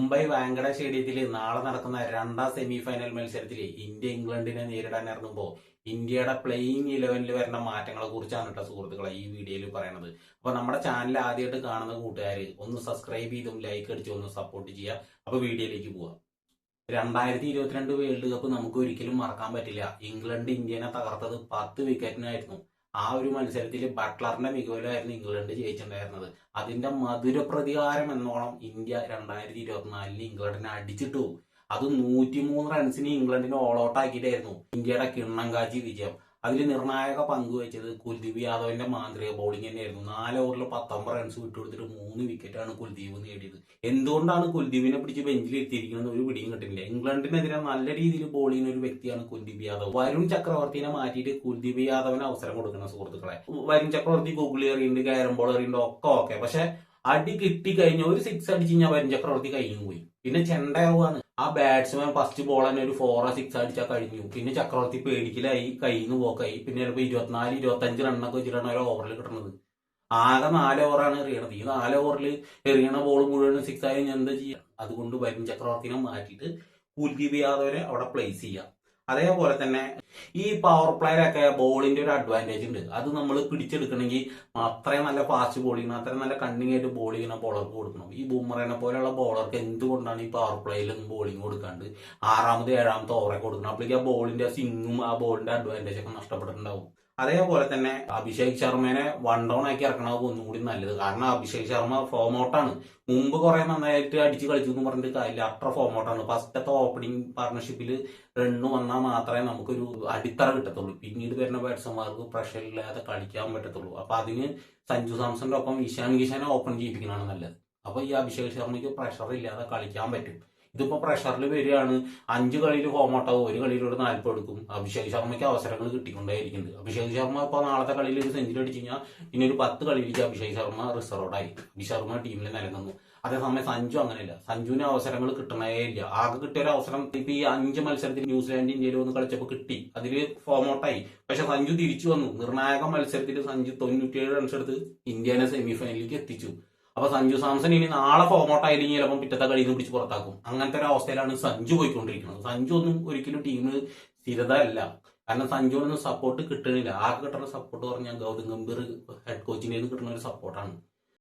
മുംബൈ വാങ്കഡ സ്റ്റേഡിയത്തിൽ നാളെ നടക്കുന്ന രണ്ടാം സെമി ഫൈനൽ മത്സരത്തിൽ ഇന്ത്യ ഇംഗ്ലണ്ടിനെ നേരിടാൻ ഇറങ്ങുമ്പോൾ ഇന്ത്യയുടെ പ്ലേയിങ് 11 വരുന്ന മാറ്റങ്ങളെ കുറിച്ചാണ് കേട്ടോ സുഹൃത്തുക്കളെ ഈ വീഡിയോയിൽ പറയുന്നത്. അപ്പൊ നമ്മുടെ ചാനൽ ആദ്യമായിട്ട് കാണുന്ന കൂട്ടുകാർ ഒന്ന് സബ്സ്ക്രൈബ് ചെയ്തും ലൈക്ക് അടിച്ചും ഒന്ന് സപ്പോർട്ട് ചെയ്യുക. അപ്പൊ വീഡിയോയിലേക്ക് പോവാം. 2022 വേൾഡ് കപ്പ് നമുക്ക് ഒരിക്കലും മറക്കാൻ പറ്റില്ല. ഇംഗ്ലണ്ട് ഇന്ത്യനെ തകർത്തത് 10 വിക്കറ്റിനായിരുന്നു. ആ ഒരു മത്സരത്തിൽ ബട്ട്ലറിന്റെ മികവിലായിരുന്നു ഇംഗ്ലണ്ട് ജയിച്ചിട്ടുണ്ടായിരുന്നത്. അതിന്റെ മധുര പ്രതികാരം എന്നോണം ഇന്ത്യ 2024 ഇംഗ്ലണ്ടിനെ അടിച്ചിട്ടു. അത് 103 റൺസിന് ഇംഗ്ലണ്ടിനെ ഓൾ ഔട്ട് ആക്കിയിട്ടായിരുന്നു ഇന്ത്യയുടെ കിണ്ണം കാച്ചി വിജയം. അതിൽ നിർണായക പങ്കുവച്ചത് കുൽദീപ് യാദവിന്റെ മാന്ത്രിക ബോളിംഗ് തന്നെയായിരുന്നു. 4 ഓവറിൽ 19 റൺസ് വിട്ടുകൊടുത്തിട്ട് 3 വിക്കറ്റാണ് കുൽദീപ് നേടിയത്. എന്തുകൊണ്ടാണ് കുൽദീപിനെ പിടിച്ച് ബെഞ്ചിൽ എത്തിയിരിക്കുന്നത് ഒരു പിടിയും കിട്ടുന്നില്ല. ഇംഗ്ലണ്ടിനെതിരെ നല്ല രീതിയിൽ ബോൾ ചെയ്യുന്ന ഒരു വ്യക്തിയാണ് കുൽദീപ് യാദവ്. വരുൺ ചക്രവർത്തിനെ മാറ്റിയിട്ട് കുൽദീപ് യാദവിന് അവസരം കൊടുക്കുന്ന സുഹൃത്തുക്കളെ. Varun Chakravarthy Google എറിയുണ്ട്, carrom ball എറിയുണ്ട്, ഒക്കെ ഓക്കെ. പക്ഷെ അടി കിട്ടി കഴിഞ്ഞ ഒരു 6 അടിച്ച് കഴിഞ്ഞാൽ വരുൺ ചക്രവർത്തി കഴിഞ്ഞു പോയി. പിന്നെ ചെണ്ടയാവുകയാണ്. ആ ബാറ്റ്സ്മാൻ ഫസ്റ്റ് ബോൾ തന്നെ ഒരു 4-6 അടിച്ചാൽ കഴിഞ്ഞു. പിന്നെ ചക്രവർത്തി പേടിക്കലായി, കയ്യിൽ നിന്ന് പോക്കായി. പിന്നെ ചിലപ്പോൾ 24-25 റണ്ണൊക്കെ വെച്ചിട്ടാണ് ഒരു ഓവറിൽ കിട്ടുന്നത്. ആകെ 4 ഓവറാണ് എറിയണത്. ഈ 4 ഓവറിൽ എറിയണ ബോൾ മുഴുവൻ 6 ആയി എന്താ ചെയ്യുക? അതുകൊണ്ട് വരുൺ ചക്രവർത്തിനെ മാറ്റിയിട്ട് കുൽദീപ് യാദവിനെ അവിടെ പ്ലേസ് ചെയ്യാം. അതേപോലെ തന്നെ ഈ പവർ പ്ലേയിലൊക്കെ ബോളിന്റെ ഒരു അഡ്വാൻറ്റേജ് ഉണ്ട്. അത് നമ്മൾ പിടിച്ചെടുക്കണമെങ്കിൽ അത്രയും നല്ല ഫാസ്റ്റ് ബോളിംഗ്, അത്രയും നല്ല കണ്ണിങ് ആയിട്ട് ബോൾ ചെയ്യുന്ന ബോളർക്ക് കൊടുക്കണം. ഈ ബൂമറേനെ പോലെയുള്ള ബോളർക്ക് എന്തുകൊണ്ടാണ് ഈ പവർ പ്ലേയിലൊന്നും ബോളിംഗ് കൊടുക്കാണ്ട് 6ാമത്തെ 7ാമത്തെ ഓവറെ കൊടുക്കണം? അപ്പോഴേക്ക് ആ ബോളിന്റെ സ്വിങ്ങും ആ ബോളിന്റെ അഡ്വാൻറ്റേജ് ഒക്കെ നഷ്ടപ്പെട്ടിട്ടുണ്ടാവും. അതേപോലെ തന്നെ അഭിഷേക് ശർമ്മനെ 1 ഡൗൺ ആക്കി ഇറക്കണത് ഒന്നുകൂടി നല്ലത്. കാരണം അഭിഷേക് ശർമ്മ ഫോം ഔട്ടാണ്. മുമ്പ് കുറെ നന്നായിട്ട് അടിച്ച് കളിച്ചു എന്ന് പറഞ്ഞിട്ട് കാര്യമില്ല. അത്ര ഫോം ഔട്ടാണ്. ഫസ്റ്റത്തെ ഓപ്പണിംഗ് പാർട്ണർഷിപ്പിൽ റണ്ണ് വന്നാൽ മാത്രമേ നമുക്കൊരു അടിത്തറ കിട്ടത്തുള്ളൂ. പിന്നീട് വരുന്ന ബാറ്റ്സ്മാർക്ക് പ്രഷർ ഇല്ലാതെ കളിക്കാൻ പറ്റത്തുള്ളൂ. അപ്പൊ അതിന് സഞ്ജു സാംസന്റെ ഒപ്പം ഇഷാൻ കിഷനെ ഓപ്പൺ ചെയ്യിപ്പിക്കുന്നതാണ് നല്ലത്. അപ്പൊ ഈ അഭിഷേക് ശർമ്മയ്ക്ക് പ്രഷർ ഇല്ലാതെ കളിക്കാൻ പറ്റും. ഇതിപ്പോ പ്രഷറിൽ വരികയാണ്. 5 കളിയിൽ ഫോം ഔട്ടാവും, ഒരു കളിയിൽ ഒരു 40 എടുക്കും. അഭിഷേക് ശർമ്മയ്ക്ക് അവസരങ്ങൾ കിട്ടിക്കൊണ്ടേയിരിക്കുന്നുണ്ട്. അഭിഷേക് ശർമ്മ ഇപ്പൊ നാളത്തെ കളിയിൽ ഒരു സെഞ്ചുറി അടിച്ചു കഴിഞ്ഞാൽ പിന്നെ ഒരു 10 കളിയിലേക്ക് അഭിഷേക് ശർമ്മ റിസർവ്ഡായി. അഭിഷേക് ശർമ്മ ടീമിൽ നിലനിന്നു. അതേസമയം സഞ്ജു അങ്ങനെയല്ല. സഞ്ജുവിന് അവസരങ്ങൾ കിട്ടണേ ഇല്ല. ആകെ കിട്ടിയ ഒരു അവസരം ഇപ്പൊ ഈ 5 മത്സരത്തിൽ ന്യൂസിലാൻഡ് ഇന്ത്യയിൽ വന്ന് കളിച്ചപ്പോൾ കിട്ടി. അതില് ഫോം ഔട്ടായി. പക്ഷെ സഞ്ജു തിരിച്ചു വന്നു. നിർണായക മത്സരത്തിൽ സഞ്ജു 97 റൺസ് എടുത്ത് ഇന്ത്യനെ സെമി ഫൈനലിലേക്ക് എത്തിച്ചു. അപ്പൊ സഞ്ജു സാംസൺ ഇനി നാളെ ഫോം ഔട്ട് ആയില്ലെങ്കിൽ ചിലപ്പോൾ പിറ്റത്തെ കളിയിൽ നിന്ന് പിടിച്ച് പുറത്താക്കും. അങ്ങനത്തെ ഒരു അവസ്ഥയിലാണ് സഞ്ജു പോയിക്കൊണ്ടിരിക്കുന്നത്. സഞ്ജു ഒന്നും ഒരിക്കലും ടീമിന് സ്ഥിരത അല്ല. കാരണം സഞ്ജുവിനൊന്നും സപ്പോർട്ട് കിട്ടണില്ല. ആകെ കിട്ടുന്ന സപ്പോർട്ട് പറഞ്ഞാൽ ഗൗതം ഗംഭീർ ഹെഡ് കോച്ചിന്റെ കിട്ടുന്ന ഒരു സപ്പോർട്ടാണ്.